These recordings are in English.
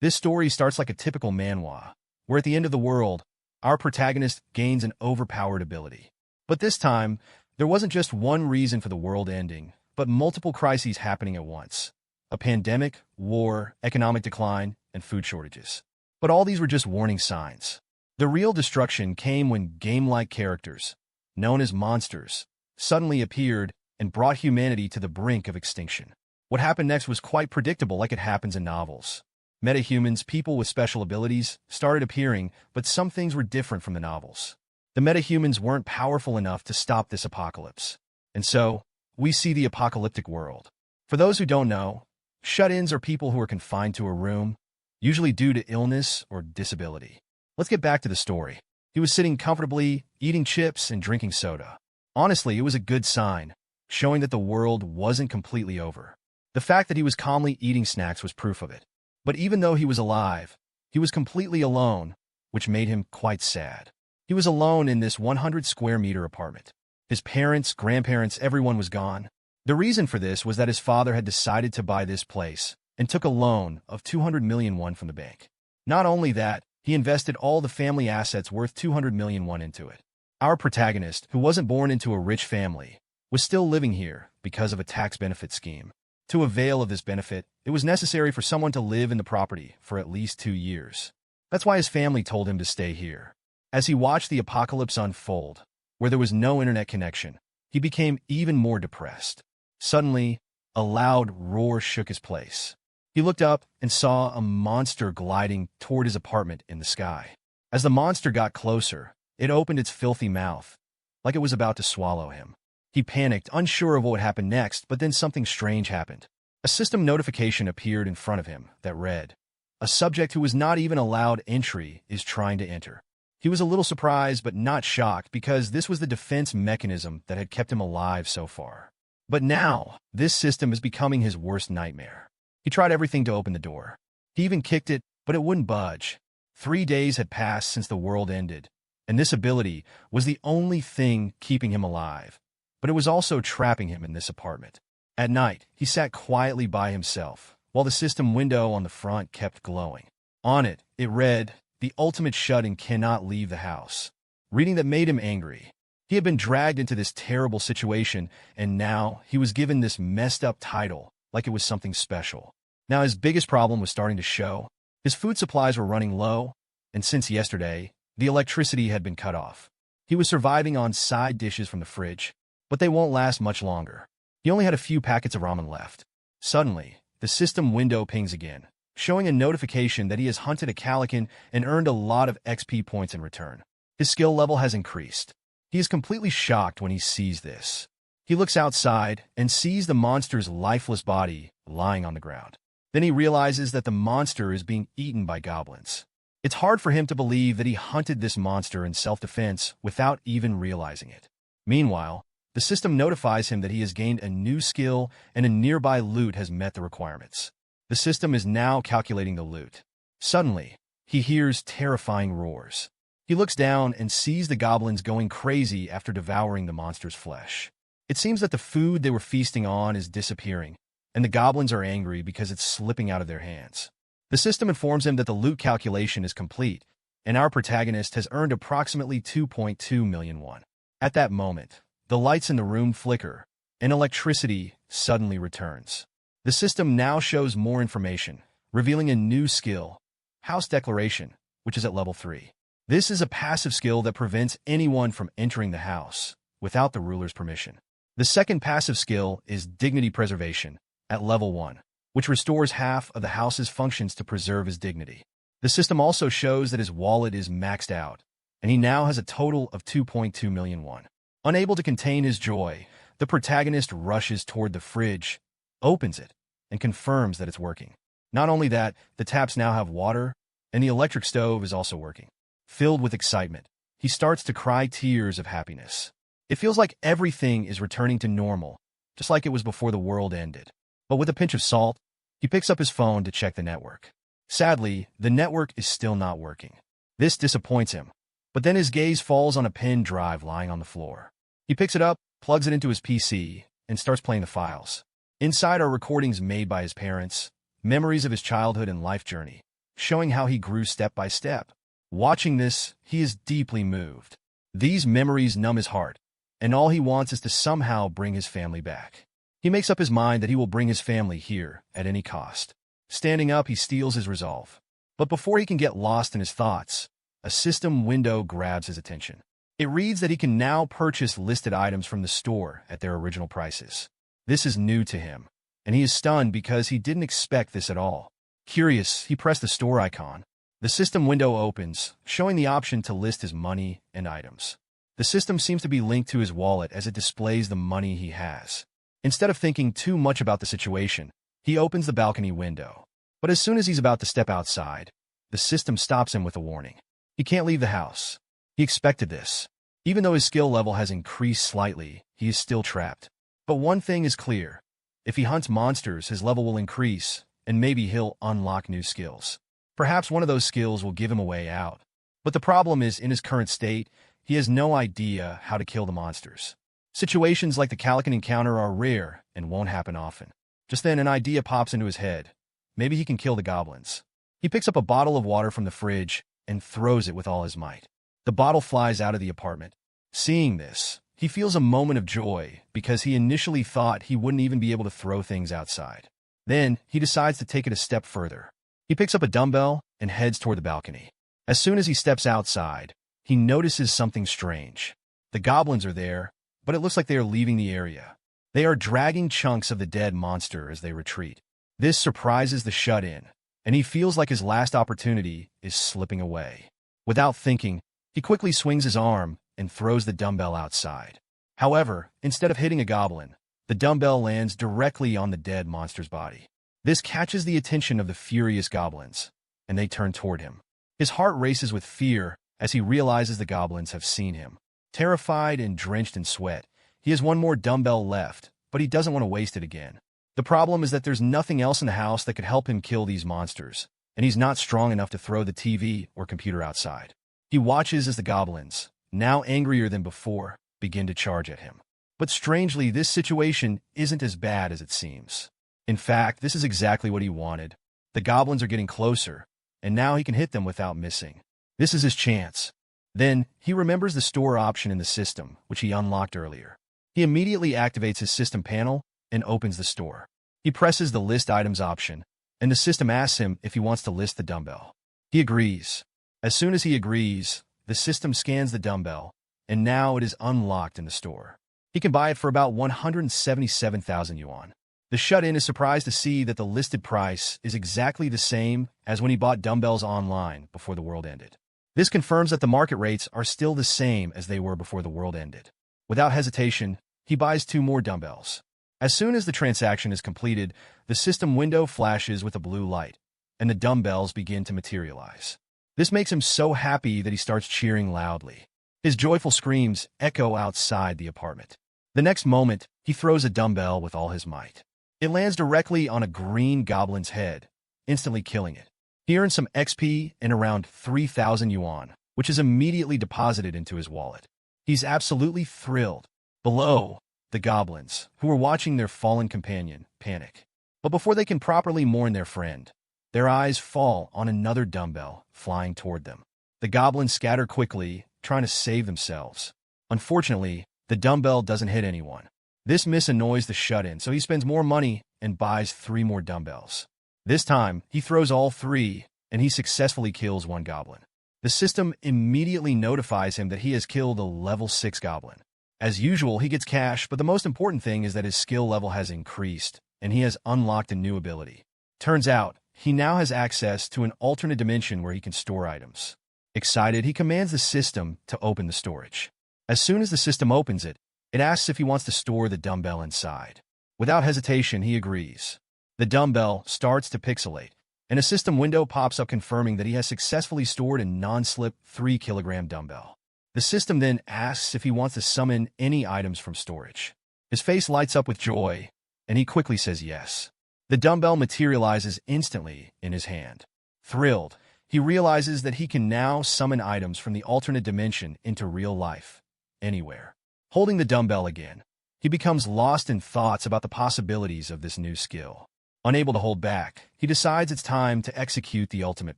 This story starts like a typical manhwa, where at the end of the world, our protagonist gains an overpowered ability. But this time, there wasn't just one reason for the world ending, but multiple crises happening at once. A pandemic, war, economic decline, and food shortages. But all these were just warning signs. The real destruction came when game-like characters, known as monsters, suddenly appeared and brought humanity to the brink of extinction. What happened next was quite predictable, like it happens in novels. Metahumans, people with special abilities, started appearing, but some things were different from the novels. The metahumans weren't powerful enough to stop this apocalypse. And so, we see the apocalyptic world. For those who don't know, shut-ins are people who are confined to a room, usually due to illness or disability. Let's get back to the story. He was sitting comfortably, eating chips and drinking soda. Honestly, it was a good sign, showing that the world wasn't completely over. The fact that he was calmly eating snacks was proof of it. But even though he was alive, he was completely alone, which made him quite sad. He was alone in this 100-square-meter apartment. His parents, grandparents, everyone was gone. The reason for this was that his father had decided to buy this place and took a loan of 200 million won from the bank. Not only that, he invested all the family assets worth 200 million won into it. Our protagonist, who wasn't born into a rich family, was still living here because of a tax benefit scheme. To avail of this benefit, it was necessary for someone to live in the property for at least 2 years. That's why his family told him to stay here. As he watched the apocalypse unfold, where there was no internet connection, he became even more depressed. Suddenly, a loud roar shook his place. He looked up and saw a monster gliding toward his apartment in the sky. As the monster got closer, it opened its filthy mouth, like it was about to swallow him. He panicked, unsure of what would happen next, but then something strange happened. A system notification appeared in front of him that read, "A subject who was not even allowed entry is trying to enter." He was a little surprised but not shocked because this was the defense mechanism that had kept him alive so far. But now, this system is becoming his worst nightmare. He tried everything to open the door. He even kicked it, but it wouldn't budge. 3 days had passed since the world ended, and this ability was the only thing keeping him alive. But it was also trapping him in this apartment. At night, he sat quietly by himself, while the system window on the front kept glowing. On it, it read, "The ultimate shut-in cannot leave the house." Reading that made him angry. He had been dragged into this terrible situation, and now he was given this messed-up title, like it was something special. Now his biggest problem was starting to show. His food supplies were running low, and since yesterday, the electricity had been cut off. He was surviving on side dishes from the fridge, but they won't last much longer. He only had a few packets of ramen left. Suddenly, the system window pings again, showing a notification that he has hunted a Calican and earned a lot of XP points in return. His skill level has increased. He is completely shocked when he sees this. He looks outside and sees the monster's lifeless body lying on the ground. Then he realizes that the monster is being eaten by goblins. It's hard for him to believe that he hunted this monster in self-defense without even realizing it. Meanwhile, the system notifies him that he has gained a new skill and a nearby loot has met the requirements. The system is now calculating the loot. Suddenly, he hears terrifying roars. He looks down and sees the goblins going crazy after devouring the monster's flesh. It seems that the food they were feasting on is disappearing, and the goblins are angry because it's slipping out of their hands. The system informs him that the loot calculation is complete, and our protagonist has earned approximately 2.2 million won. At that moment, the lights in the room flicker, and electricity suddenly returns. The system now shows more information, revealing a new skill, House Declaration, which is at level 3. This is a passive skill that prevents anyone from entering the house without the ruler's permission. The second passive skill is Dignity Preservation, at level 1, which restores half of the house's functions to preserve his dignity. The system also shows that his wallet is maxed out, and he now has a total of 2.2 million won. Unable to contain his joy, the protagonist rushes toward the fridge, opens it, and confirms that it's working. Not only that, the taps now have water, and the electric stove is also working. Filled with excitement, he starts to cry tears of happiness. It feels like everything is returning to normal, just like it was before the world ended. But with a pinch of salt, he picks up his phone to check the network. Sadly, the network is still not working. This disappoints him, but then his gaze falls on a pen drive lying on the floor. He picks it up, plugs it into his PC, and starts playing the files. Inside are recordings made by his parents, memories of his childhood and life journey, showing how he grew step by step. Watching this, he is deeply moved. These memories numb his heart, and all he wants is to somehow bring his family back. He makes up his mind that he will bring his family here at any cost. Standing up, he steels his resolve. But before he can get lost in his thoughts, a system window grabs his attention. It reads that he can now purchase listed items from the store at their original prices. This is new to him, and he is stunned because he didn't expect this at all. Curious, he pressed the store icon. The system window opens, showing the option to list his money and items. The system seems to be linked to his wallet as it displays the money he has. Instead of thinking too much about the situation, he opens the balcony window. But as soon as he's about to step outside, the system stops him with a warning. He can't leave the house. He expected this. Even though his skill level has increased slightly, he is still trapped. But one thing is clear. If he hunts monsters, his level will increase, and maybe he'll unlock new skills. Perhaps one of those skills will give him a way out. But the problem is, in his current state, he has no idea how to kill the monsters. Situations like the Calican encounter are rare and won't happen often. Just then, an idea pops into his head. Maybe he can kill the goblins. He picks up a bottle of water from the fridge and throws it with all his might. The bottle flies out of the apartment. Seeing this, he feels a moment of joy because he initially thought he wouldn't even be able to throw things outside. Then, he decides to take it a step further. He picks up a dumbbell and heads toward the balcony. As soon as he steps outside, he notices something strange. The goblins are there, but it looks like they are leaving the area. They are dragging chunks of the dead monster as they retreat. This surprises the shut-in, and he feels like his last opportunity is slipping away. Without thinking, he quickly swings his arm and throws the dumbbell outside. However, instead of hitting a goblin, the dumbbell lands directly on the dead monster's body. This catches the attention of the furious goblins, and they turn toward him. His heart races with fear as he realizes the goblins have seen him. Terrified and drenched in sweat, he has one more dumbbell left, but he doesn't want to waste it again. The problem is that there's nothing else in the house that could help him kill these monsters, and he's not strong enough to throw the TV or computer outside. He watches as the goblins, now angrier than before, begin to charge at him. But strangely, this situation isn't as bad as it seems. In fact, this is exactly what he wanted. The goblins are getting closer, and now he can hit them without missing. This is his chance. Then, he remembers the store option in the system, which he unlocked earlier. He immediately activates his system panel and opens the store. He presses the List Items option, and the system asks him if he wants to list the dumbbell. He agrees. As soon as he agrees, the system scans the dumbbell, and now it is unlocked in the store. He can buy it for about 177,000 yuan. The shut-in is surprised to see that the listed price is exactly the same as when he bought dumbbells online before the world ended. This confirms that the market rates are still the same as they were before the world ended. Without hesitation, he buys 2 more dumbbells. As soon as the transaction is completed, the system window flashes with a blue light, and the dumbbells begin to materialize. This makes him so happy that he starts cheering loudly. His joyful screams echo outside the apartment. The next moment, he throws a dumbbell with all his might. It lands directly on a green goblin's head, instantly killing it. He earns some XP and around 3,000 yuan, which is immediately deposited into his wallet. He's absolutely thrilled. Below, the goblins, who are watching their fallen companion, panic. But before they can properly mourn their friend, their eyes fall on another dumbbell flying toward them. The goblins scatter quickly, trying to save themselves. Unfortunately, the dumbbell doesn't hit anyone. This miss annoys the shut-in, so he spends more money and buys 3 more dumbbells. This time, he throws all 3, and he successfully kills 1 goblin. The system immediately notifies him that he has killed a level 6 goblin. As usual, he gets cash, but the most important thing is that his skill level has increased, and he has unlocked a new ability. Turns out, he now has access to an alternate dimension where he can store items. Excited, he commands the system to open the storage. As soon as the system opens it, it asks if he wants to store the dumbbell inside. Without hesitation, he agrees. The dumbbell starts to pixelate, and a system window pops up confirming that he has successfully stored a non-slip 3-kilogram dumbbell. The system then asks if he wants to summon any items from storage. His face lights up with joy, and he quickly says yes. The dumbbell materializes instantly in his hand. Thrilled, he realizes that he can now summon items from the alternate dimension into real life, anywhere. Holding the dumbbell again, he becomes lost in thoughts about the possibilities of this new skill. Unable to hold back, he decides it's time to execute the ultimate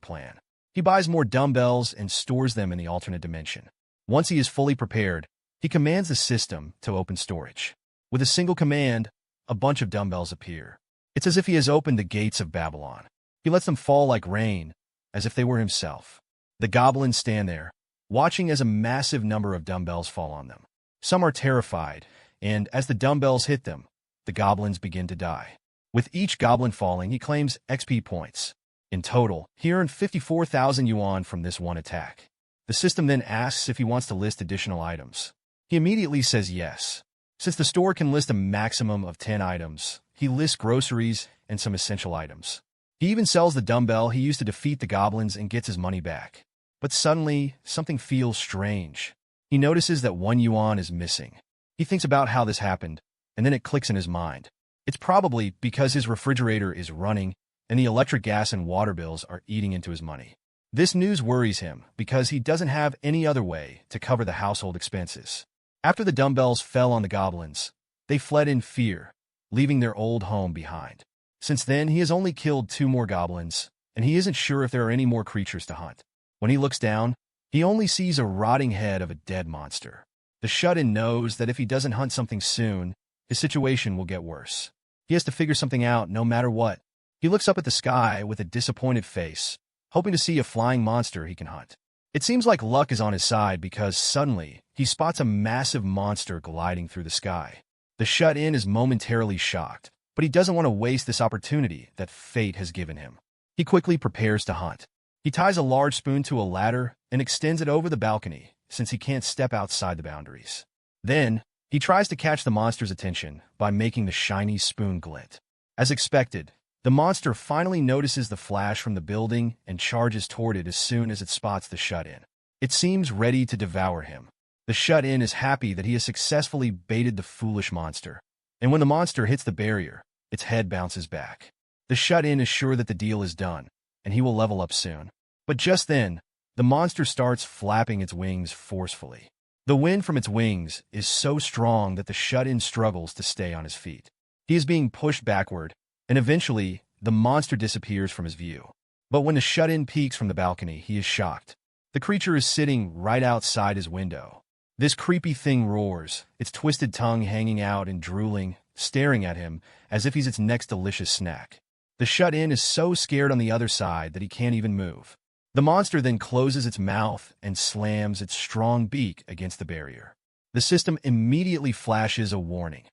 plan. He buys more dumbbells and stores them in the alternate dimension. Once he is fully prepared, he commands the system to open storage. With a single command, a bunch of dumbbells appear. It's as if he has opened the gates of Babylon. He lets them fall like rain, as if they were himself. The goblins stand there, watching as a massive number of dumbbells fall on them. Some are terrified, and as the dumbbells hit them, the goblins begin to die. With each goblin falling, he claims XP points. In total, he earned 54,000 yuan from this one attack. The system then asks if he wants to list additional items. He immediately says yes. Since the store can list a maximum of 10 items, he lists groceries and some essential items. He even sells the dumbbell he used to defeat the goblins and gets his money back. But suddenly, something feels strange. He notices that 1 yuan is missing. He thinks about how this happened, and then it clicks in his mind. It's probably because his refrigerator is running and the electric, gas, and water bills are eating into his money. This news worries him because he doesn't have any other way to cover the household expenses. After the dumbbells fell on the goblins, they fled in fear, leaving their old home behind. Since then, he has only killed 2 more goblins, and he isn't sure if there are any more creatures to hunt. When he looks down, he only sees a rotting head of a dead monster. The shut-in knows that if he doesn't hunt something soon, his situation will get worse. He has to figure something out no matter what. He looks up at the sky with a disappointed face, hoping to see a flying monster he can hunt. It seems like luck is on his side because suddenly he spots a massive monster gliding through the sky. The shut-in is momentarily shocked, but he doesn't want to waste this opportunity that fate has given him. He quickly prepares to hunt. He ties a large spoon to a ladder and extends it over the balcony since he can't step outside the boundaries. Then, he tries to catch the monster's attention by making the shiny spoon glint. As expected, the monster finally notices the flash from the building and charges toward it as soon as it spots the shut-in. It seems ready to devour him. The shut-in is happy that he has successfully baited the foolish monster, and when the monster hits the barrier, its head bounces back. The shut-in is sure that the deal is done, and he will level up soon. But just then, the monster starts flapping its wings forcefully. The wind from its wings is so strong that the shut-in struggles to stay on his feet. He is being pushed backward, and eventually, the monster disappears from his view. But when the shut-in peeks from the balcony, he is shocked. The creature is sitting right outside his window. This creepy thing roars, its twisted tongue hanging out and drooling, staring at him as if he's its next delicious snack. The shut-in is so scared on the other side that he can't even move. The monster then closes its mouth and slams its strong beak against the barrier. The system immediately flashes a warning.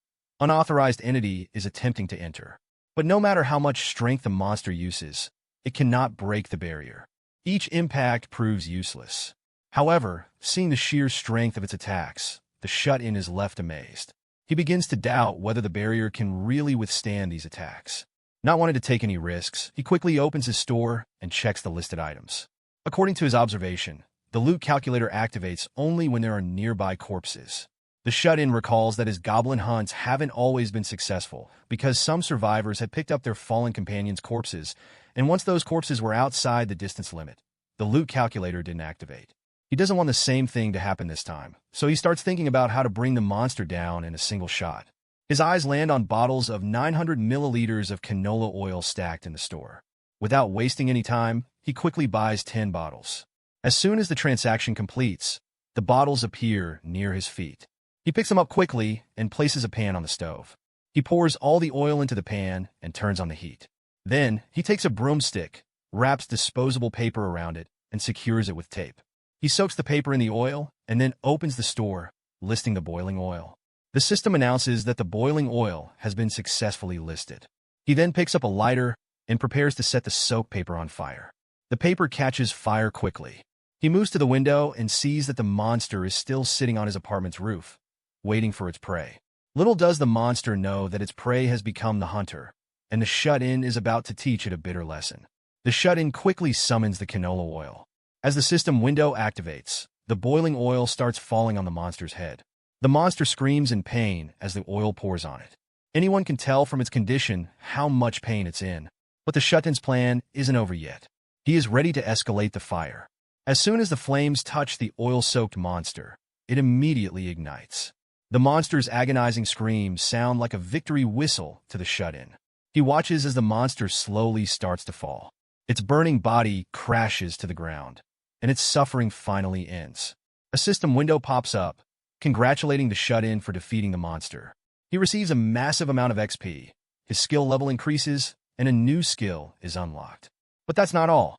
Unauthorized entity is attempting to enter. But no matter how much strength the monster uses, it cannot break the barrier. Each impact proves useless. However, seeing the sheer strength of its attacks, the shut-in is left amazed. He begins to doubt whether the barrier can really withstand these attacks. Not wanting to take any risks, he quickly opens his store and checks the listed items. According to his observation, the loot calculator activates only when there are nearby corpses. The shut-in recalls that his goblin hunts haven't always been successful because some survivors had picked up their fallen companions' corpses, and once those corpses were outside the distance limit, the loot calculator didn't activate. He doesn't want the same thing to happen this time, so he starts thinking about how to bring the monster down in a single shot. His eyes land on bottles of 900 milliliters of canola oil stacked in the store. Without wasting any time, he quickly buys 10 bottles. As soon as the transaction completes, the bottles appear near his feet. He picks them up quickly and places a pan on the stove. He pours all the oil into the pan and turns on the heat. Then, he takes a broomstick, wraps disposable paper around it, and secures it with tape. He soaks the paper in the oil and then opens the store, listing the boiling oil. The system announces that the boiling oil has been successfully listed. He then picks up a lighter and prepares to set the soaked paper on fire. The paper catches fire quickly. He moves to the window and sees that the monster is still sitting on his apartment's roof, waiting for its prey. Little does the monster know that its prey has become the hunter, and the shut-in is about to teach it a bitter lesson. The shut-in quickly summons the canola oil. As the system window activates, the boiling oil starts falling on the monster's head. The monster screams in pain as the oil pours on it. Anyone can tell from its condition how much pain it's in, but the shut-in's plan isn't over yet. He is ready to escalate the fire. As soon as the flames touch the oil-soaked monster, it immediately ignites. The monster's agonizing screams sound like a victory whistle to the shut-in. He He watches as the monster slowly starts to fall. Its burning body crashes to the ground, and its suffering finally ends. A system window pops up, congratulating the shut-in for defeating the monster. He receives a massive amount of XP, his skill level increases, and a new skill is unlocked. But that's not all.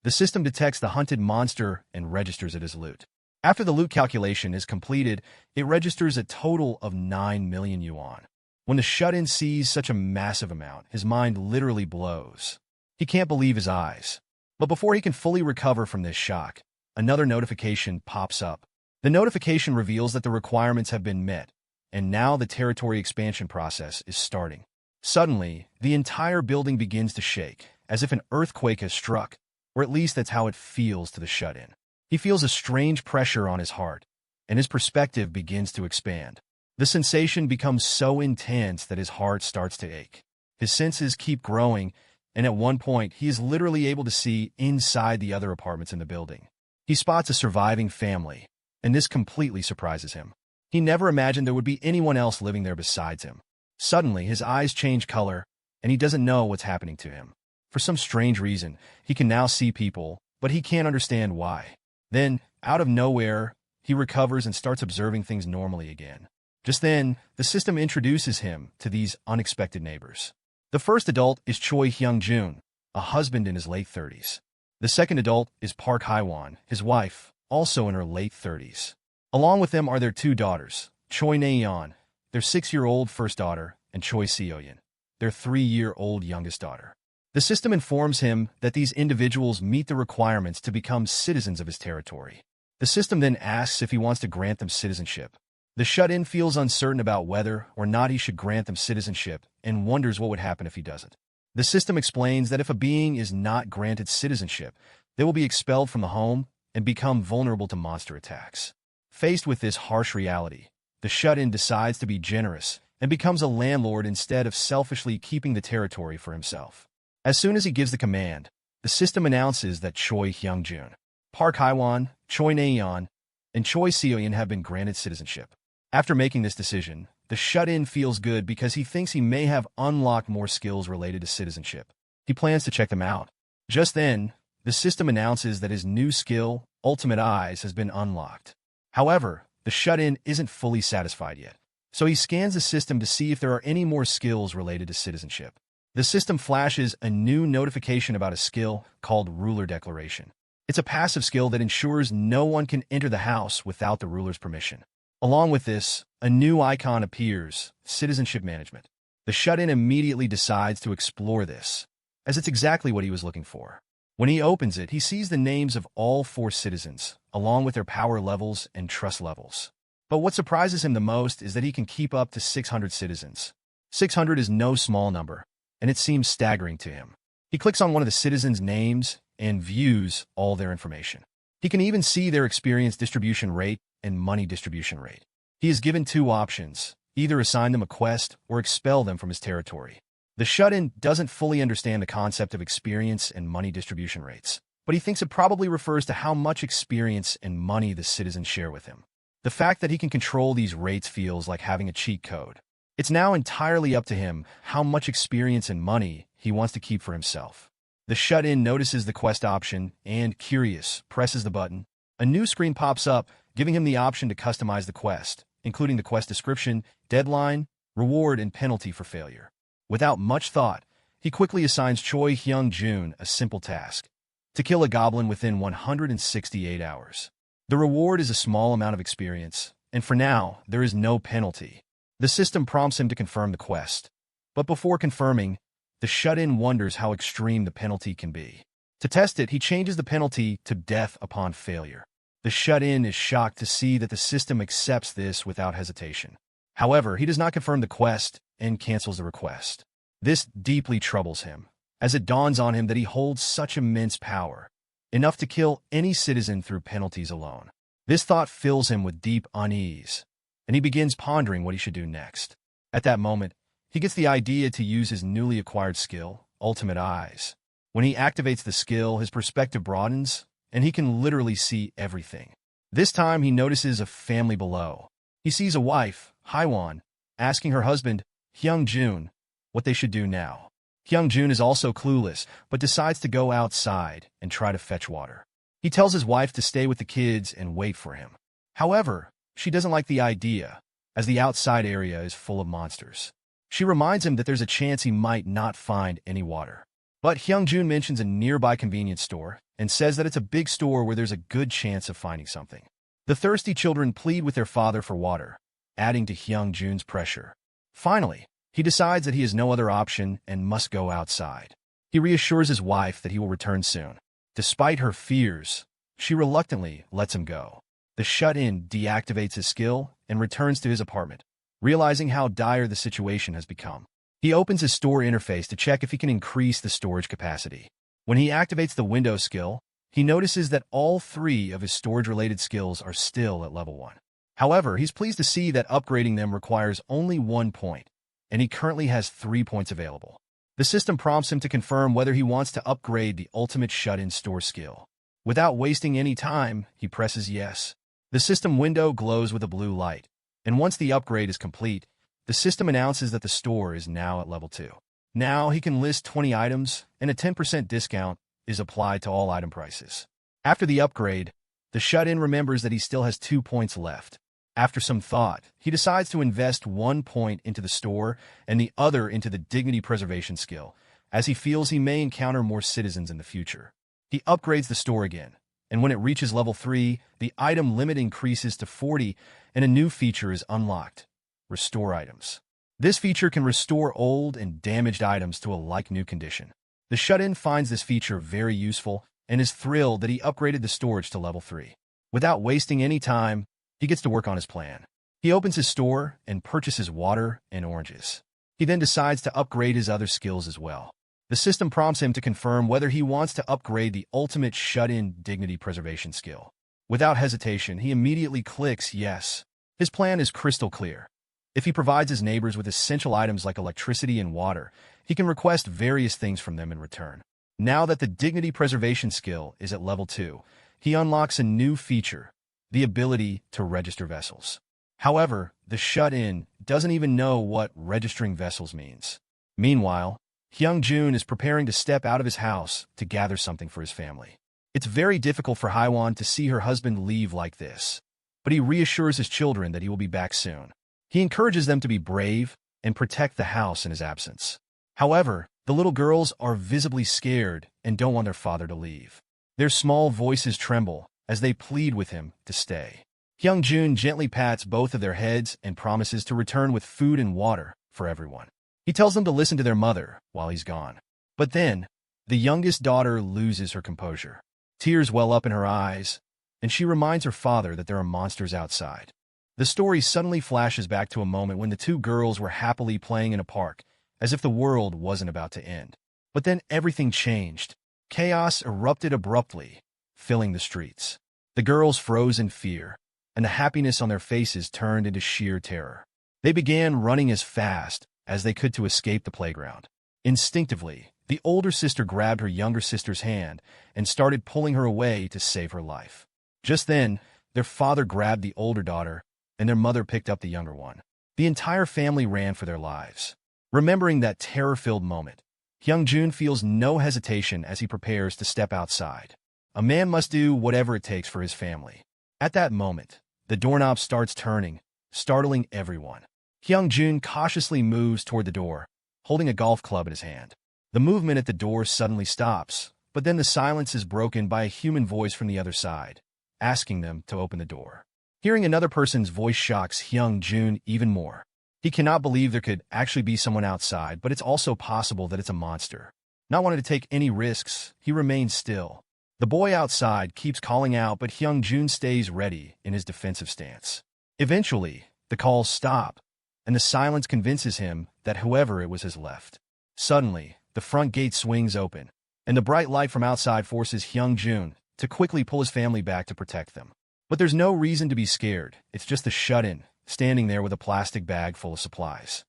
The system detects the hunted monster and registers it as loot. After the loot calculation is completed, it registers a total of 9 million yuan. When the shut-in sees such a massive amount, his mind literally blows. He can't believe his eyes. But before he can fully recover from this shock, another notification pops up. The notification reveals that the requirements have been met, and now the territory expansion process is starting. Suddenly, the entire building begins to shake, as if an earthquake has struck, or at least that's how it feels to the shut-in. He feels a strange pressure on his heart, and his perspective begins to expand. The sensation becomes so intense that his heart starts to ache. His senses keep growing, and at one point, he is literally able to see inside the other apartments in the building. He spots a surviving family, and this completely surprises him. He never imagined there would be anyone else living there besides him. Suddenly, his eyes change color, and he doesn't know what's happening to him. For some strange reason, he can now see people, but he can't understand why. Then, out of nowhere, he recovers and starts observing things normally again. Just then, the system introduces him to these unexpected neighbors. The first adult is Choi Hyung-jun, a husband in his late 30s. The second adult is Park Hye-won, his wife, also in her late 30s. Along with them are their two daughters, Choi Nae-yeon, their 6-year-old first daughter, and Choi Seo-yeon, their 3-year-old youngest daughter. The system informs him that these individuals meet the requirements to become citizens of his territory. The system then asks if he wants to grant them citizenship. The shut-in feels uncertain about whether or not he should grant them citizenship and wonders what would happen if he doesn't. The system explains that if a being is not granted citizenship, they will be expelled from the home and become vulnerable to monster attacks. Faced with this harsh reality, the shut-in decides to be generous and becomes a landlord instead of selfishly keeping the territory for himself. As soon as he gives the command, the system announces that Choi Hyung-jun, Park Hye-won, Choi Nae-yeon, and Choi Seo-yeon have been granted citizenship. After making this decision, the shut-in feels good because he thinks he may have unlocked more skills related to citizenship. He plans to check them out. Just then, the system announces that his new skill, Ultimate Eyes, has been unlocked. However, the shut-in isn't fully satisfied yet, so he scans the system to see if there are any more skills related to citizenship. The system flashes a new notification about a skill called Ruler Declaration. It's a passive skill that ensures no one can enter the house without the ruler's permission. Along with this, a new icon appears, Citizenship Management. The shut-in immediately decides to explore this, as it's exactly what he was looking for. When he opens it, he sees the names of all 4 citizens, along with their power levels and trust levels. But what surprises him the most is that he can keep up to 600 citizens. 600 is no small number, and it seems staggering to him. He clicks on one of the citizens' names and views all their information. He can even see their experience distribution rate and money distribution rate. He is given 2 options, either assign them a quest or expel them from his territory. The shut-in doesn't fully understand the concept of experience and money distribution rates, but he thinks it probably refers to how much experience and money the citizens share with him. The fact that he can control these rates feels like having a cheat code. It's now entirely up to him how much experience and money he wants to keep for himself. The shut-in notices the quest option and, curious, presses the button. A new screen pops up, giving him the option to customize the quest, including the quest description, deadline, reward, and penalty for failure. Without much thought, he quickly assigns Choi Hyung-jun a simple task: to kill a goblin within 168 hours. The reward is a small amount of experience, and for now, there is no penalty. The system prompts him to confirm the quest, but before confirming, the shut-in wonders how extreme the penalty can be. To test it, he changes the penalty to death upon failure. The shut-in is shocked to see that the system accepts this without hesitation. However, he does not confirm the quest and cancels the request. This deeply troubles him, as it dawns on him that he holds such immense power, enough to kill any citizen through penalties alone. This thought fills him with deep unease, and he begins pondering what he should do next. At that moment, he gets the idea to use his newly acquired skill, Ultimate Eyes. When he activates the skill, his perspective broadens, and he can literally see everything. This time, he notices a family below. He sees a wife, Hye-won, asking her husband, Hyung-jun, what they should do now. Hyung-jun is also clueless, but decides to go outside and try to fetch water. He tells his wife to stay with the kids and wait for him. However, she doesn't like the idea, as the outside area is full of monsters. She reminds him that there's a chance he might not find any water. But Hyung-jun mentions a nearby convenience store and says that it's a big store where there's a good chance of finding something. The thirsty children plead with their father for water, adding to Hyung-jun's pressure. Finally, he decides that he has no other option and must go outside. He reassures his wife that he will return soon. Despite her fears, she reluctantly lets him go. The shut-in deactivates his skill and returns to his apartment, realizing how dire the situation has become. He opens his store interface to check if he can increase the storage capacity. When he activates the window skill, he notices that all 3 of his storage-related skills are still at level 1. However, he's pleased to see that upgrading them requires only 1 point, and he currently has 3 points available. The system prompts him to confirm whether he wants to upgrade the ultimate shut-in store skill. Without wasting any time, he presses yes. The system window glows with a blue light, and once the upgrade is complete, the system announces that the store is now at level 2. Now he can list 20 items, and a 10% discount is applied to all item prices. After the upgrade, the shut-in remembers that he still has 2 points left. After some thought, he decides to invest 1 point into the store and the other into the dignity preservation skill, as he feels he may encounter more citizens in the future. He upgrades the store again, and when it reaches level 3, the item limit increases to 40 and a new feature is unlocked: Restore Items. This feature can restore old and damaged items to a like-new condition. The shut-in finds this feature very useful and is thrilled that he upgraded the storage to level 3. Without wasting any time, he gets to work on his plan. He opens his store and purchases water and oranges. He then decides to upgrade his other skills as well. The system prompts him to confirm whether he wants to upgrade the ultimate shut-in dignity preservation skill. Without hesitation, he immediately clicks yes. His plan is crystal clear. If he provides his neighbors with essential items like electricity and water, he can request various things from them in return. Now that the dignity preservation skill is at level 2, he unlocks a new feature: the ability to register vessels. However, the shut-in doesn't even know what registering vessels means. Meanwhile, Hyung-jun is preparing to step out of his house to gather something for his family. It's very difficult for Haiwan to see her husband leave like this, but he reassures his children that he will be back soon. He encourages them to be brave and protect the house in his absence. However, the little girls are visibly scared and don't want their father to leave. Their small voices tremble as they plead with him to stay. Hyung-jun gently pats both of their heads and promises to return with food and water for everyone. He tells them to listen to their mother while he's gone. But then, the youngest daughter loses her composure. Tears well up in her eyes, and she reminds her father that there are monsters outside. The story suddenly flashes back to a moment when the 2 girls were happily playing in a park, as if the world wasn't about to end. But then everything changed. Chaos erupted abruptly, filling the streets. The girls froze in fear, and the happiness on their faces turned into sheer terror. They began running as fast as they could to escape the playground. Instinctively, the older sister grabbed her younger sister's hand and started pulling her away to save her life. Just then, their father grabbed the older daughter, and their mother picked up the younger one. The entire family ran for their lives. Remembering that terror-filled moment, Hyung-jun feels no hesitation as he prepares to step outside. A man must do whatever it takes for his family. At that moment, the doorknob starts turning, startling everyone. Hyung-jun cautiously moves toward the door, holding a golf club in his hand. The movement at the door suddenly stops, but then the silence is broken by a human voice from the other side, asking them to open the door. Hearing another person's voice shocks Hyung-jun even more. He cannot believe there could actually be someone outside, but it's also possible that it's a monster. Not wanting to take any risks, he remains still. The boy outside keeps calling out, but Hyung-jun stays ready in his defensive stance. Eventually, the calls stop, and the silence convinces him that whoever it was has left. Suddenly, the front gate swings open, and the bright light from outside forces Hyung-jun to quickly pull his family back to protect them. But there's no reason to be scared. It's just the shut-in, standing there with a plastic bag full of supplies.